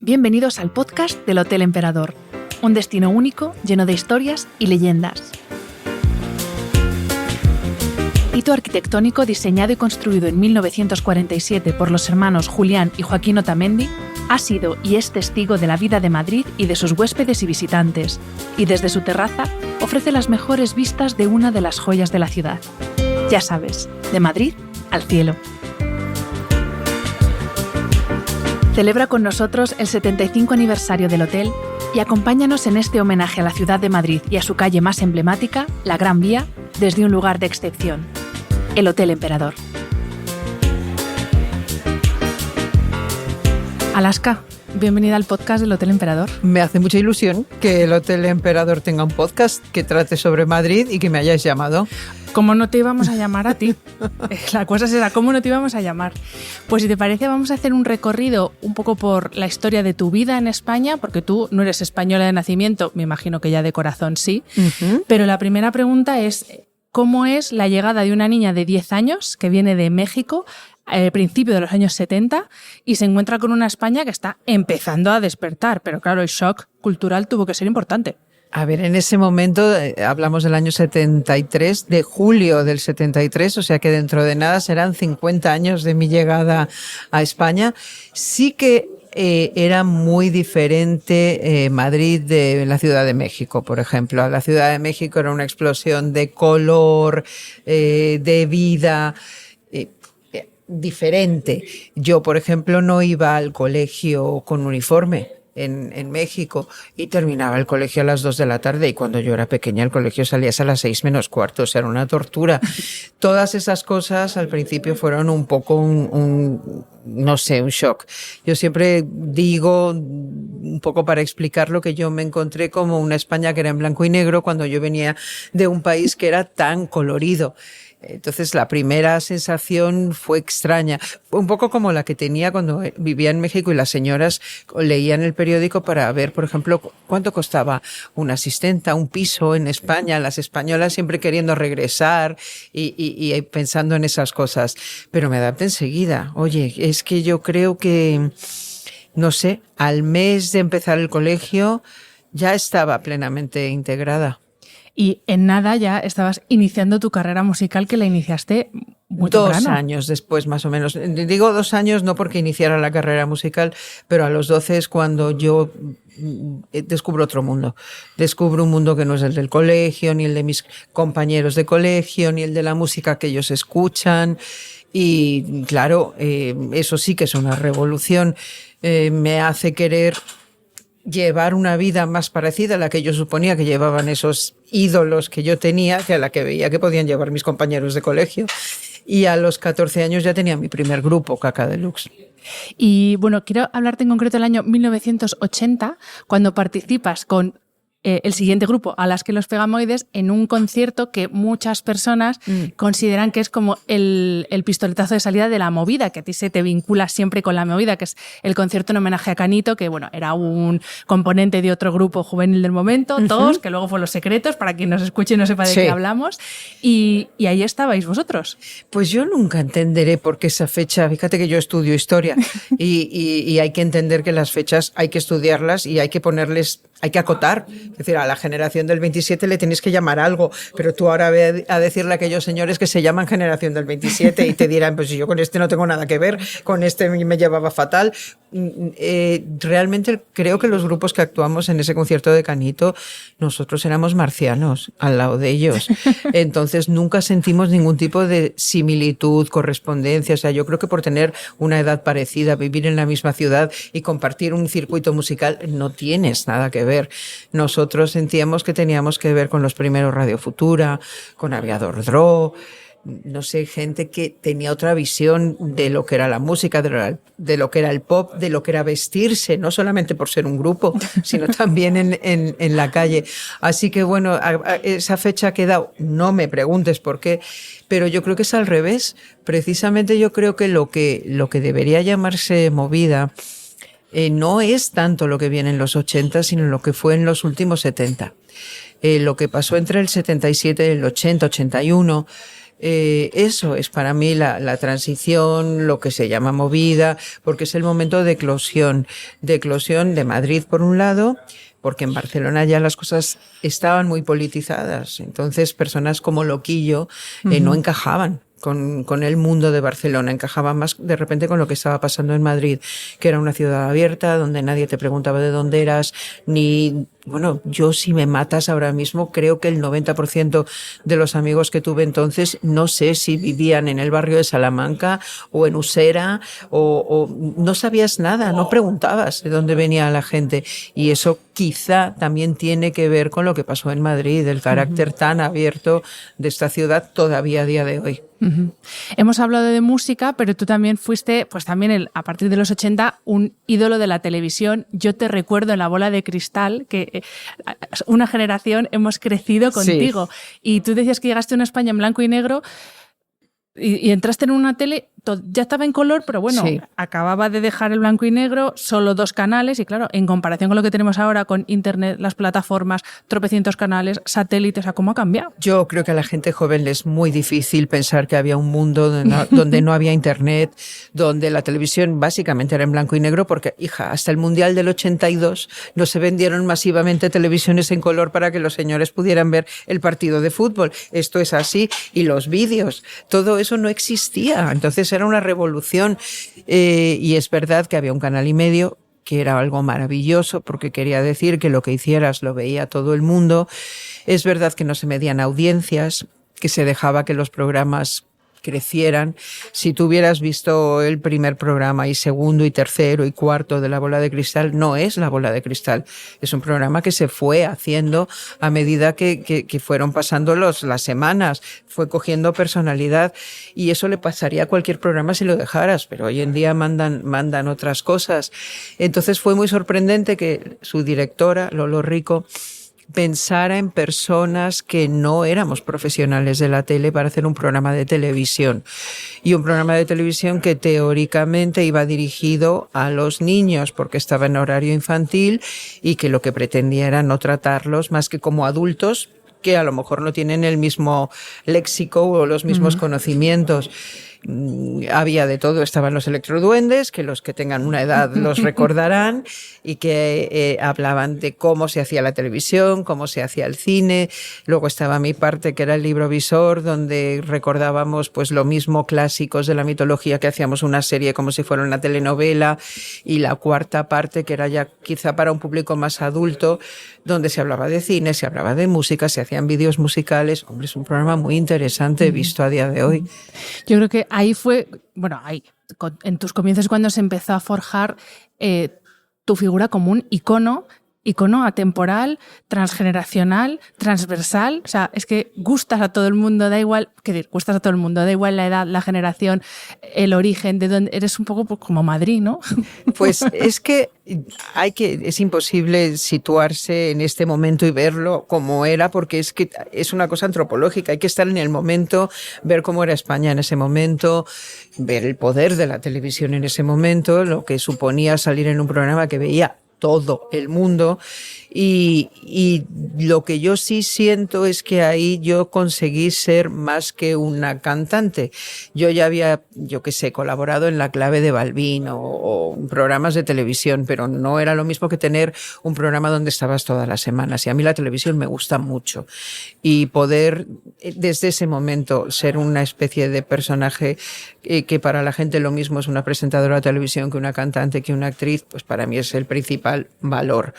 Bienvenidos al podcast del Hotel Emperador, un destino único lleno de historias y leyendas. Hito arquitectónico diseñado y construido en 1947 por los hermanos Julián y Joaquín Otamendi, ha sido y es testigo de la vida de Madrid y de sus huéspedes y visitantes, y desde su terraza ofrece las mejores vistas de una de las joyas de la ciudad. Ya sabes, de Madrid al cielo. Celebra con nosotros el 75 aniversario del hotel y acompáñanos en este homenaje a la ciudad de Madrid y a su calle más emblemática, la Gran Vía, desde un lugar de excepción, el Hotel Emperador. Alaska, bienvenida al podcast del Hotel Emperador. Me hace mucha ilusión que el Hotel Emperador tenga un podcast que trate sobre Madrid y que me hayáis llamado. ¿Cómo no te íbamos a llamar a ti? La cosa es esa, ¿cómo no te íbamos a llamar? Pues si te parece, vamos a hacer un recorrido un poco por la historia de tu vida en España, porque tú no eres española de nacimiento, me imagino que ya de corazón sí, pero la primera pregunta es, ¿cómo es la llegada de una niña de 10 años que viene de México al principio de los años 70 y se encuentra con una España que está empezando a despertar? Pero claro, el shock cultural tuvo que ser importante. A ver, en ese momento hablamos del año 73, de julio del 73, o sea que dentro de nada serán 50 años de mi llegada a España. Sí que era muy diferente Madrid de la Ciudad de México, por ejemplo. La Ciudad de México era una explosión de color, de vida, diferente. Yo, por ejemplo, no iba al colegio con uniforme en México y terminaba el colegio a las 2 de la tarde y cuando yo era pequeña el colegio salías a las 6 menos cuarto, o sea, era una tortura. Todas esas cosas al principio fueron un poco no sé, un shock. Yo siempre digo, un poco para explicar lo que yo me encontré como una España que era en blanco y negro cuando yo venía de un país que era tan colorido. Entonces la primera sensación fue extraña, fue un poco como la que tenía cuando vivía en México y las señoras leían el periódico para ver, por ejemplo, cuánto costaba una asistenta, un piso en España, las españolas siempre queriendo regresar y pensando en esas cosas. Pero me adapté enseguida. Oye, es que yo creo que, no sé, al mes de empezar el colegio ya estaba plenamente integrada. Y en nada ya estabas iniciando tu carrera musical, que la iniciaste muy temprano. 2 años después, más o menos. Digo 2 años no porque iniciara la carrera musical, pero a los 12 es cuando yo descubro otro mundo. Descubro un mundo que no es el del colegio, ni el de mis compañeros de colegio, ni el de la música que ellos escuchan. Y claro, eso sí que es una revolución. Me hace querer llevar una vida más parecida a la que yo suponía que llevaban esos ídolos que yo tenía, que a la que veía que podían llevar mis compañeros de colegio. Y a los 14 años ya tenía mi primer grupo, Kaka Deluxe. Y bueno, quiero hablarte en concreto del año 1980, cuando participas con el siguiente grupo, Alaska y los Pegamoides, en un concierto que muchas personas consideran que es como el pistoletazo de salida de la movida, que a ti se te vincula siempre con la movida, que es el concierto en homenaje a Canito, que bueno, era un componente de otro grupo juvenil del momento, TOS, que luego fue Los Secretos, para quien nos escuche y no sepa de qué hablamos, y ahí estabais vosotros. Pues yo nunca entenderé por qué esa fecha, fíjate que yo estudio historia, y hay que entender que las fechas hay que estudiarlas y hay que ponerles, hay que acotar. Es decir, a la generación del 27 le tienes que llamar algo, pero tú ahora ve a decirle a aquellos señores que se llaman generación del 27 y te dirán, pues yo con este no tengo nada que ver, con este me llevaba fatal. Realmente creo que los grupos que actuamos en ese concierto de Canito, nosotros éramos marcianos al lado de ellos. Entonces nunca sentimos ningún tipo de similitud, correspondencia. O sea, yo creo que por tener una edad parecida, vivir en la misma ciudad y compartir un circuito musical, no tienes nada que ver. Nosotros sentíamos que teníamos que ver con los primeros Radio Futura, con Aviador Dro, no sé, gente que tenía otra visión de lo que era la música, de lo que era el pop, de lo que era vestirse, no solamente por ser un grupo, sino también en la calle. Así que bueno, esa fecha ha quedado, no me preguntes por qué, pero yo creo que es al revés. Precisamente yo creo que lo que debería llamarse movida no es tanto lo que viene en los 80, sino lo que fue en los últimos 70. Lo que pasó entre el 77 y el 80, 81, Eso es para mí la transición, lo que se llama movida, porque es el momento de eclosión de Madrid por un lado, porque en Barcelona ya las cosas estaban muy politizadas. Entonces personas como Loquillo no encajaban con el mundo de Barcelona, encajaban más de repente con lo que estaba pasando en Madrid, que era una ciudad abierta, donde nadie te preguntaba de dónde eras, ni... Bueno, yo si me matas ahora mismo, creo que el 90% de los amigos que tuve entonces, no sé si vivían en el barrio de Salamanca o en Usera, o no sabías nada, no preguntabas de dónde venía la gente. Y eso quizá también tiene que ver con lo que pasó en Madrid, el carácter tan abierto de esta ciudad todavía a día de hoy. Hemos hablado de música, pero tú también fuiste, pues también a partir de los 80, un ídolo de la televisión. Yo te recuerdo en La Bola de Cristal, que una generación hemos crecido contigo. Sí. Y tú decías que llegaste a una España en blanco y negro y entraste en una tele, ya estaba en color, pero bueno, sí. Acababa de dejar el blanco y negro, solo 2 canales, y claro, en comparación con lo que tenemos ahora con internet, las plataformas, tropecientos canales, satélites, o sea, ¿cómo ha cambiado? Yo creo que a la gente joven le es muy difícil pensar que había un mundo donde no había internet, donde la televisión básicamente era en blanco y negro, porque, hija, hasta el Mundial del 82 no se vendieron masivamente televisiones en color para que los señores pudieran ver el partido de fútbol. Esto es así, y los vídeos, todo eso no existía. Entonces era una revolución, y es verdad que había un canal y medio que era algo maravilloso porque quería decir que lo que hicieras lo veía todo el mundo. Es verdad que no se medían audiencias, que se dejaba que los programas crecieran. Si tú hubieras visto el primer programa y segundo y tercero y cuarto de La Bola de Cristal, no es La Bola de Cristal. Es un programa que se fue haciendo a medida que fueron pasando las semanas, fue cogiendo personalidad, y eso le pasaría a cualquier programa si lo dejaras, pero hoy en día mandan otras cosas. Entonces fue muy sorprendente que su directora, Lolo Rico, pensara en personas que no éramos profesionales de la tele para hacer un programa de televisión. Y un programa de televisión que teóricamente iba dirigido a los niños porque estaba en horario infantil, y que lo que pretendía era no tratarlos más que como adultos que a lo mejor no tienen el mismo léxico o los mismos conocimientos. Había de todo, estaban los electroduendes, que los que tengan una edad los recordarán, y que hablaban de cómo se hacía la televisión, cómo se hacía el cine. Luego estaba mi parte, que era el librovisor, donde recordábamos pues lo mismo, clásicos de la mitología, que hacíamos una serie como si fuera una telenovela. Y la cuarta parte, que era ya quizá para un público más adulto, donde se hablaba de cine, se hablaba de música, se hacían vídeos musicales. Hombre, es un programa muy interesante visto a día de hoy. Yo creo que ahí fue, bueno, en tus comienzos cuando se empezó a forjar tu figura como un icono atemporal, transgeneracional, transversal. O sea, es que gustas a todo el mundo, da igual la edad, la generación, el origen, de donde eres, un poco como Madrid, ¿no? Pues es que es imposible situarse en este momento y verlo como era, porque es que es una cosa antropológica. Hay que estar en el momento, ver cómo era España en ese momento, ver el poder de la televisión en ese momento, lo que suponía salir en un programa que veía todo el mundo, y lo que yo sí siento es que ahí yo conseguí ser más que una cantante. Yo ya había, colaborado en La Clave de Balbín o programas de televisión, pero no era lo mismo que tener un programa donde estabas todas las semanas. Y a mí la televisión me gusta mucho, y poder desde ese momento ser una especie de personaje que para la gente lo mismo es una presentadora de televisión que una cantante, que una actriz, pues para mí es el principal valor.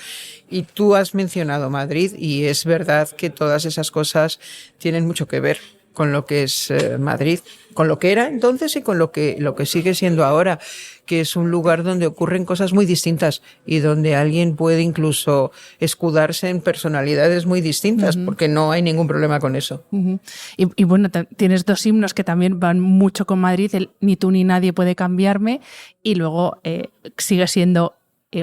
Y tú has mencionado Madrid, y es verdad que todas esas cosas tienen mucho que ver con lo que es Madrid, con lo que era entonces y con lo que sigue siendo ahora, que es un lugar donde ocurren cosas muy distintas y donde alguien puede incluso escudarse en personalidades muy distintas, porque no hay ningún problema con eso. Y bueno, tienes 2 himnos que también van mucho con Madrid, el Ni tú ni nadie puede cambiarme, y luego sigue siendo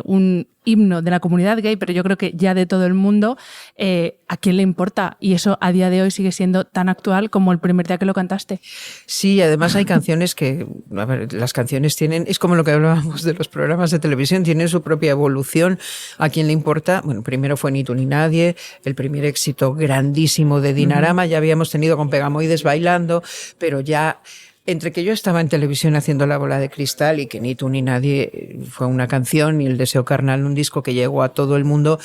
un himno de la comunidad gay, pero yo creo que ya de todo el mundo, ¿a quién le importa? Y eso a día de hoy sigue siendo tan actual como el primer día que lo cantaste. Sí, además hay canciones que, a ver, las canciones tienen, es como lo que hablábamos de los programas de televisión, tienen su propia evolución. ¿A quién le importa? Bueno, primero fue Ni tú ni nadie, el primer éxito grandísimo de Dinarama, ya habíamos tenido con Pegamoides bailando, pero ya... Entre que yo estaba en televisión haciendo La bola de cristal y que Ni tú ni nadie fue una canción y El deseo carnal un disco que llegó a todo el mundo,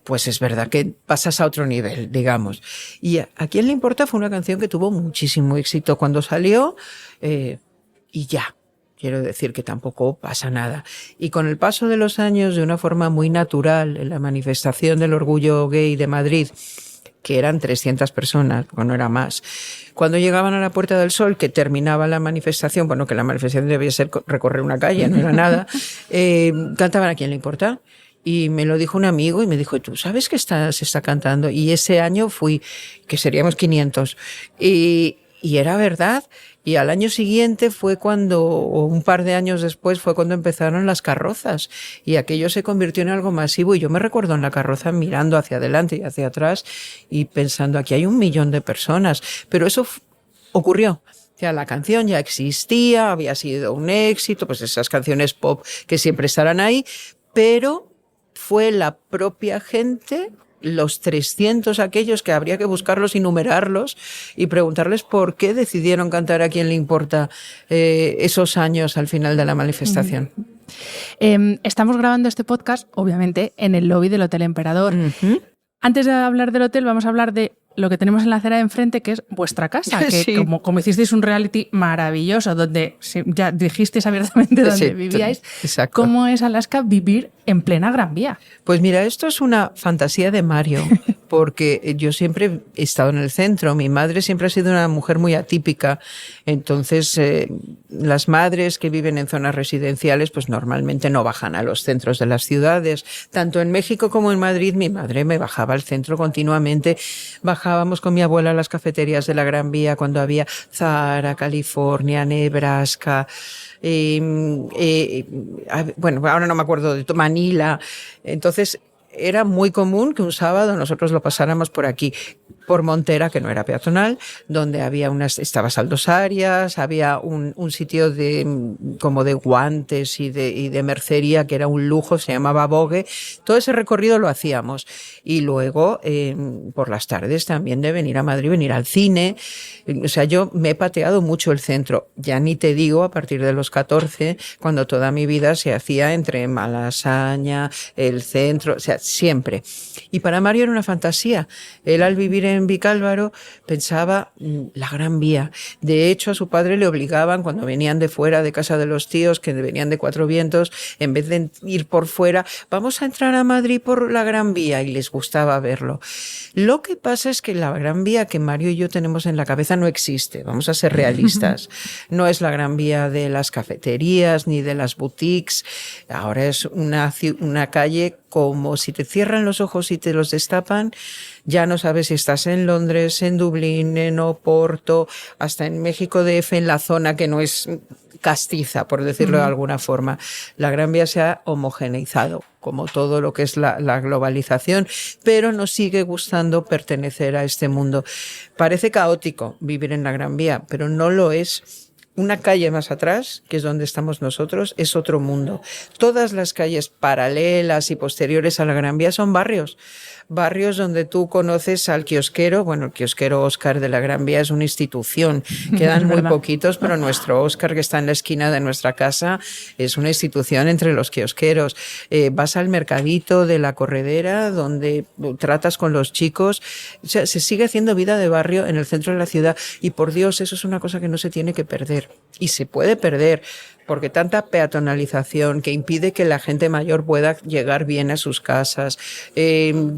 pues es verdad que pasas a otro nivel, digamos. Y a quién le importa fue una canción que tuvo muchísimo éxito cuando salió y ya. Quiero decir que tampoco pasa nada. Y con el paso de los años, de una forma muy natural, en la manifestación del orgullo gay de Madrid, que eran 300 personas, o no era más. Cuando llegaban a la Puerta del Sol, que terminaba la manifestación, bueno, que la manifestación debía ser recorrer una calle, no era nada, cantaban ¿A quién le importa? Y me lo dijo un amigo y me dijo, ¿tú sabes que se está cantando? Y ese año fui, que seríamos 500. Y era verdad. Y al año siguiente fue cuando, o un par de años después, fue cuando empezaron las carrozas. Y aquello se convirtió en algo masivo. Y yo me recuerdo en la carroza mirando hacia adelante y hacia atrás y pensando, aquí hay 1 millón de personas. Pero eso ocurrió. O sea, la canción ya existía, había sido un éxito, pues esas canciones pop que siempre estarán ahí, pero fue la propia gente, los 300 aquellos que habría que buscarlos y numerarlos y preguntarles por qué decidieron cantar ¿A quién le importa? Esos años al final de la manifestación. Estamos grabando este podcast, obviamente, en el lobby del Hotel Emperador. Antes de hablar del hotel, vamos a hablar de lo que tenemos en la acera de enfrente, que es vuestra casa, que sí. como hicisteis un reality maravilloso, donde ya dijisteis abiertamente dónde vivíais. Exacto. ¿Cómo es, Alaska, vivir en plena Gran Vía? Pues mira, esto es una fantasía de Mario, porque yo siempre he estado en el centro. Mi madre siempre ha sido una mujer muy atípica. Entonces, las madres que viven en zonas residenciales, pues normalmente no bajan a los centros de las ciudades. Tanto en México como en Madrid, mi madre me bajaba al centro continuamente. Bajábamos con mi abuela a las cafeterías de la Gran Vía cuando había Zara, California, Nebraska. Bueno, ahora no me acuerdo de Manila. Entonces, era muy común que un sábado nosotros lo pasáramos por aquí, por Montera, que no era peatonal, donde había estaba Saldos Arias, había un sitio como de guantes y de mercería, que era un lujo, se llamaba Vogue. Todo ese recorrido lo hacíamos. Y luego, por las tardes también de venir a Madrid, venir al cine. O sea, yo me he pateado mucho el centro. Ya ni te digo, a partir de los 14, cuando toda mi vida se hacía entre Malasaña, el centro, o sea, siempre. Y para Mario era una fantasía. Él, al vivir en Vicálvaro, pensaba la Gran Vía. De hecho, a su padre le obligaban, cuando venían de fuera de casa de los tíos, que venían de Cuatro Vientos, en vez de ir por fuera, vamos a entrar a Madrid por la Gran Vía, y les gustaba verlo. Lo que pasa es que la Gran Vía que Mario y yo tenemos en la cabeza no existe, vamos a ser realistas. No es la Gran Vía de las cafeterías ni de las boutiques. Ahora es una calle como si te cierran los ojos y te los destapan. Ya no sabes si estás en Londres, en Dublín, en Oporto, hasta en México DF, en la zona que no es castiza, por decirlo de alguna forma. La Gran Vía se ha homogeneizado, como todo lo que es la globalización, pero nos sigue gustando pertenecer a este mundo. Parece caótico vivir en la Gran Vía, pero no lo es. Una calle más atrás, que es donde estamos nosotros, es otro mundo. Todas las calles paralelas y posteriores a la Gran Vía son barrios. Barrios donde tú conoces al kiosquero. Bueno, el kiosquero Óscar de la Gran Vía es una institución. Quedan muy poquitos, pero nuestro Óscar, que está en la esquina de nuestra casa, es una institución entre los kiosqueros. Vas al mercadito de la Corredera, donde tratas con los chicos. O sea, se sigue haciendo vida de barrio en el centro de la ciudad. Y por Dios, eso es una cosa que no se tiene que perder. Y se puede perder, porque tanta peatonalización que impide que la gente mayor pueda llegar bien a sus casas,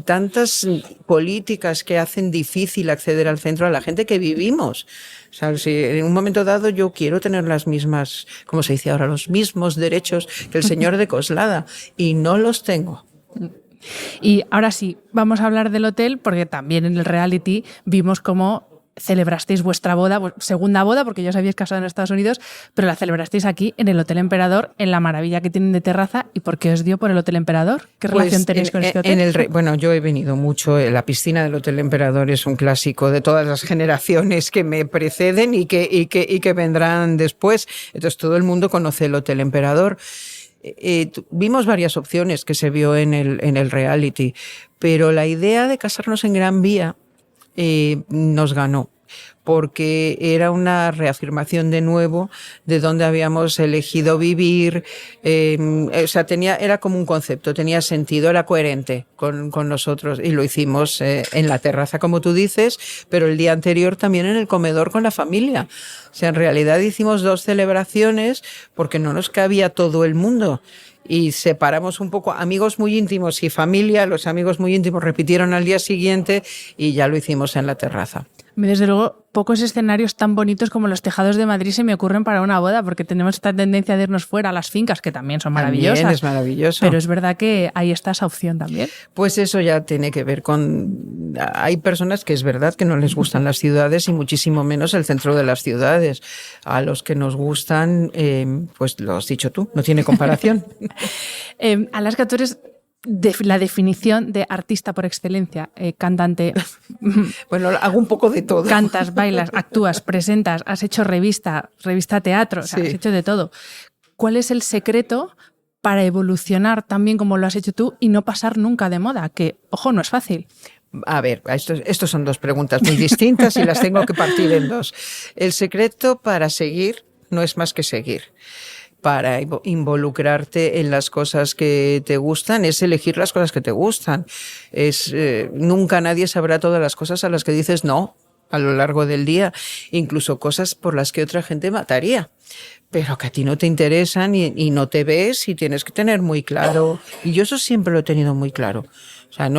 tantas políticas que hacen difícil acceder al centro a la gente que vivimos. O sea, si en un momento dado yo quiero tener las mismas, como se dice ahora, los mismos derechos que el señor de Coslada, y no los tengo. Y ahora sí, vamos a hablar del hotel, porque también en el reality vimos cómo celebrasteis vuestra boda, segunda boda, porque ya os habíais casado en Estados Unidos, pero la celebrasteis aquí en el Hotel Emperador, en la maravilla que tienen de terraza. ¿Y por qué os dio por el Hotel Emperador? ¿Qué relación tenéis con este hotel? Bueno, yo he venido mucho. La piscina del Hotel Emperador es un clásico de todas las generaciones que me preceden y que vendrán después. Entonces todo el mundo conoce el Hotel Emperador. Vimos varias opciones que se vio en el reality, pero la idea de casarnos en Gran Vía nos ganó, porque era una reafirmación de nuevo de dónde habíamos elegido vivir. O sea, era como un concepto, tenía sentido, era coherente con nosotros, y lo hicimos en la terraza, como tú dices, pero el día anterior también en el comedor con la familia. O sea, en realidad hicimos 2 celebraciones porque no nos cabía todo el mundo. Y separamos un poco amigos muy íntimos y familia. Los amigos muy íntimos repitieron al día siguiente y ya lo hicimos en la terraza. Desde luego, pocos escenarios tan bonitos como los tejados de Madrid se me ocurren para una boda, porque tenemos esta tendencia de irnos fuera a las fincas, que también son maravillosas. También es maravilloso. Pero es verdad que ahí está esa opción también. Pues eso ya tiene que ver con... Hay personas que es verdad que no les gustan las ciudades y muchísimo menos el centro de las ciudades. A los que nos gustan, pues lo has dicho tú, no tiene comparación. Alaska, tú eres la definición de artista por excelencia, cantante. Bueno, hago un poco de todo. Cantas, bailas, actúas, presentas, has hecho revista teatro, o sea, has hecho de todo. ¿Cuál es el secreto para evolucionar tan bien como lo has hecho tú y no pasar nunca de moda? Que, ojo, no es fácil. A ver, estos son 2 preguntas muy distintas y las tengo que partir en 2. El secreto para seguir no es más que seguir. Para involucrarte en las cosas que te gustan, es elegir las cosas que te gustan. Nunca nadie sabrá todas las cosas a las que dices no a lo largo del día, incluso cosas por las que otra gente mataría, pero que a ti no te interesan y no te ves, y tienes que tener muy claro. Y yo eso siempre lo he tenido muy claro. O sea,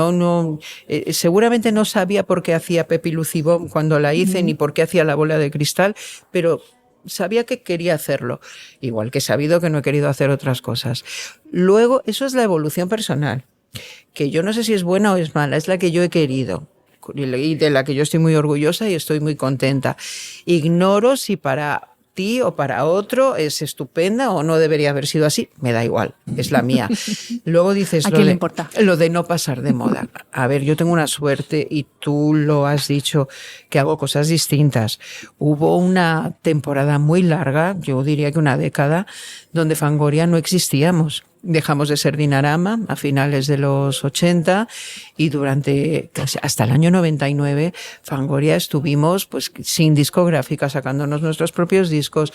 seguramente no sabía por qué hacía Pepi Lucibón cuando la hice, ni por qué hacía La bola de cristal, pero sabía que quería hacerlo, igual que he sabido que no he querido hacer otras cosas. Luego, eso es la evolución personal, que yo no sé si es buena o es mala, es la que yo he querido y de la que yo estoy muy orgullosa y estoy muy contenta. Ignoro si para ti o para otro es estupenda o no debería haber sido así, me da igual, es la mía. Luego dices ¿a quién le importa? Lo de no pasar de moda. A ver, yo tengo una suerte, y tú lo has dicho, que hago cosas distintas. Hubo una temporada muy larga, yo diría que una década, donde Fangoria no existíamos. Dejamos de ser Dinarama a finales de los 80 y hasta el año 99 Fangoria estuvimos pues sin discográfica, sacándonos nuestros propios discos.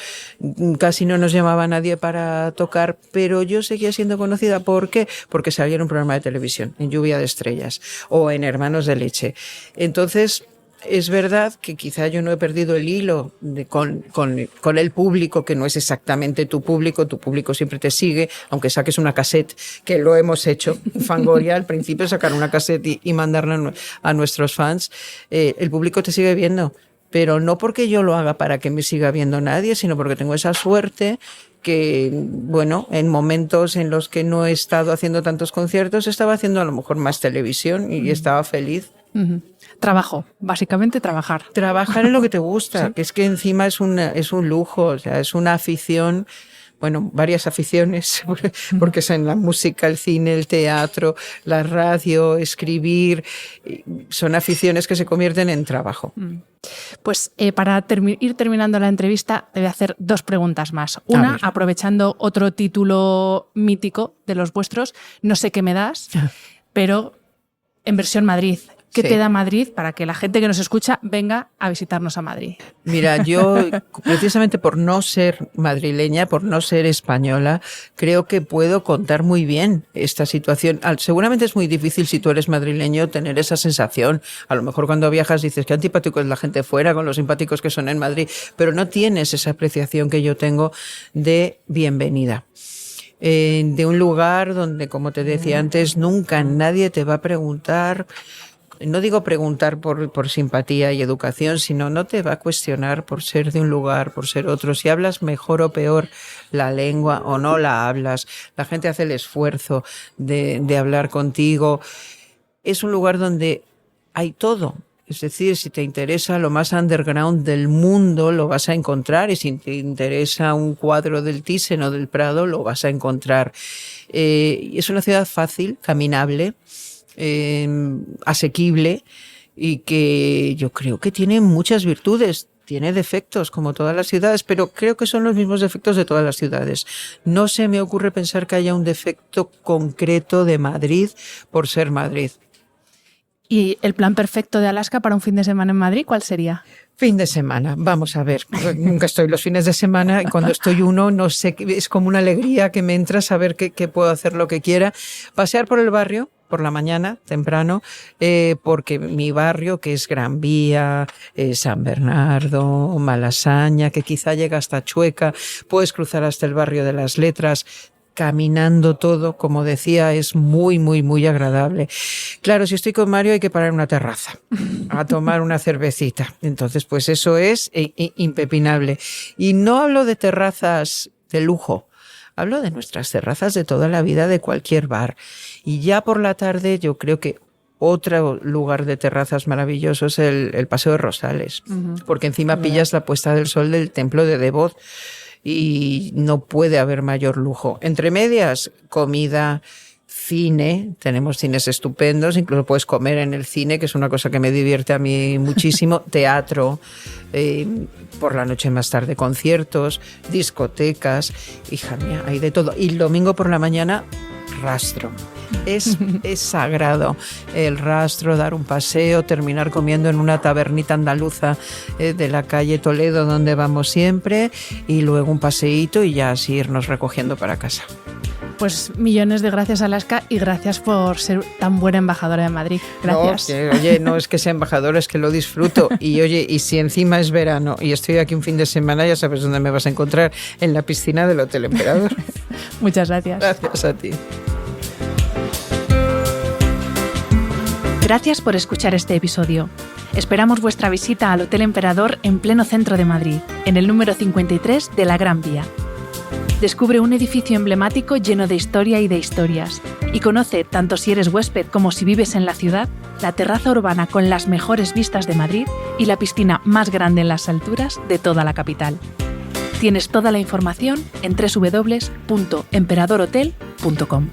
Casi no nos llamaba nadie para tocar, pero yo seguía siendo conocida. ¿Por qué? Porque salía en un programa de televisión, en Lluvia de Estrellas o en Hermanos de Leche. Entonces, es verdad que quizá yo no he perdido el hilo con el público, que no es exactamente tu público siempre te sigue, aunque saques una cassette, que lo hemos hecho, Fangoria, al principio sacar una cassette y mandarla a nuestros fans, el público te sigue viendo, pero no porque yo lo haga para que me siga viendo nadie, sino porque tengo esa suerte que, bueno, en momentos en los que no he estado haciendo tantos conciertos, estaba haciendo a lo mejor más televisión y estaba feliz. Trabajo, básicamente trabajar. Trabajar en lo que te gusta, sí. Que es que encima es un lujo, o sea, es una afición, bueno, varias aficiones, porque son la música, el cine, el teatro, la radio, escribir, son aficiones que se convierten en trabajo. Pues para ir terminando la entrevista, te voy a hacer 2 preguntas más. Una, aprovechando otro título mítico de los vuestros, no sé qué me das, pero en versión Madrid. ¿Qué te da Madrid para que la gente que nos escucha venga a visitarnos a Madrid? Mira, yo precisamente por no ser madrileña, por no ser española, creo que puedo contar muy bien esta situación. Seguramente es muy difícil, si tú eres madrileño, tener esa sensación. A lo mejor cuando viajas dices qué antipático es la gente fuera con los simpáticos que son en Madrid, pero no tienes esa apreciación que yo tengo de bienvenida. De un lugar donde, como te decía antes, nunca nadie te va a preguntar. No digo preguntar por simpatía y educación, sino no te va a cuestionar por ser de un lugar, por ser otro. Si hablas mejor o peor la lengua o no la hablas, la gente hace el esfuerzo de hablar contigo. Es un lugar donde hay todo. Es decir, si te interesa lo más underground del mundo, lo vas a encontrar, y si te interesa un cuadro del Thyssen o del Prado, lo vas a encontrar. Es una ciudad fácil, caminable, asequible, y que yo creo que tiene muchas virtudes. Tiene defectos, como todas las ciudades, pero creo que son los mismos defectos de todas las ciudades. No se me ocurre pensar que haya un defecto concreto de Madrid por ser Madrid. ¿Y el plan perfecto de Alaska para un fin de semana en Madrid, cuál sería? Fin de semana, vamos a ver, nunca estoy los fines de semana, y cuando estoy uno, no sé, es como una alegría que me entra saber que puedo hacer lo que quiera. Pasear por el barrio, por la mañana, temprano, porque mi barrio, que es Gran Vía, San Bernardo, Malasaña, que quizá llega hasta Chueca, puedes cruzar hasta el barrio de las Letras, caminando todo, como decía, es muy, muy, muy agradable. Claro, si estoy con Mario hay que parar en una terraza a tomar una cervecita. Entonces, pues eso es impepinable. Y no hablo de terrazas de lujo, hablo de nuestras terrazas de toda la vida, de cualquier bar. Y ya por la tarde yo creo que otro lugar de terrazas maravilloso es el Paseo de Rosales, porque encima pillas la puesta del sol del templo de Devot. Y no puede haber mayor lujo. Entre medias, comida, cine, tenemos cines estupendos, incluso puedes comer en el cine, que es una cosa que me divierte a mí muchísimo, teatro, por la noche más tarde conciertos, discotecas, hija mía, hay de todo. Y el domingo por la mañana, Rastro. Es sagrado el Rastro, dar un paseo, terminar comiendo en una tabernita andaluza de la calle Toledo donde vamos siempre, y luego un paseíto y ya así irnos recogiendo para casa. Pues millones de gracias, Alaska, y gracias por ser tan buena embajadora de Madrid. Gracias. No, oye, no es que sea embajadora, es que lo disfruto. Y oye, y si encima es verano y estoy aquí un fin de semana, ya sabes dónde me vas a encontrar, en la piscina del Hotel Emperador. Muchas gracias. Gracias a ti. Gracias por escuchar este episodio. Esperamos vuestra visita al Hotel Emperador en pleno centro de Madrid, en el número 53 de la Gran Vía. Descubre un edificio emblemático lleno de historia y de historias, y conoce, tanto si eres huésped como si vives en la ciudad, la terraza urbana con las mejores vistas de Madrid y la piscina más grande en las alturas de toda la capital. Tienes toda la información en www.emperadorhotel.com.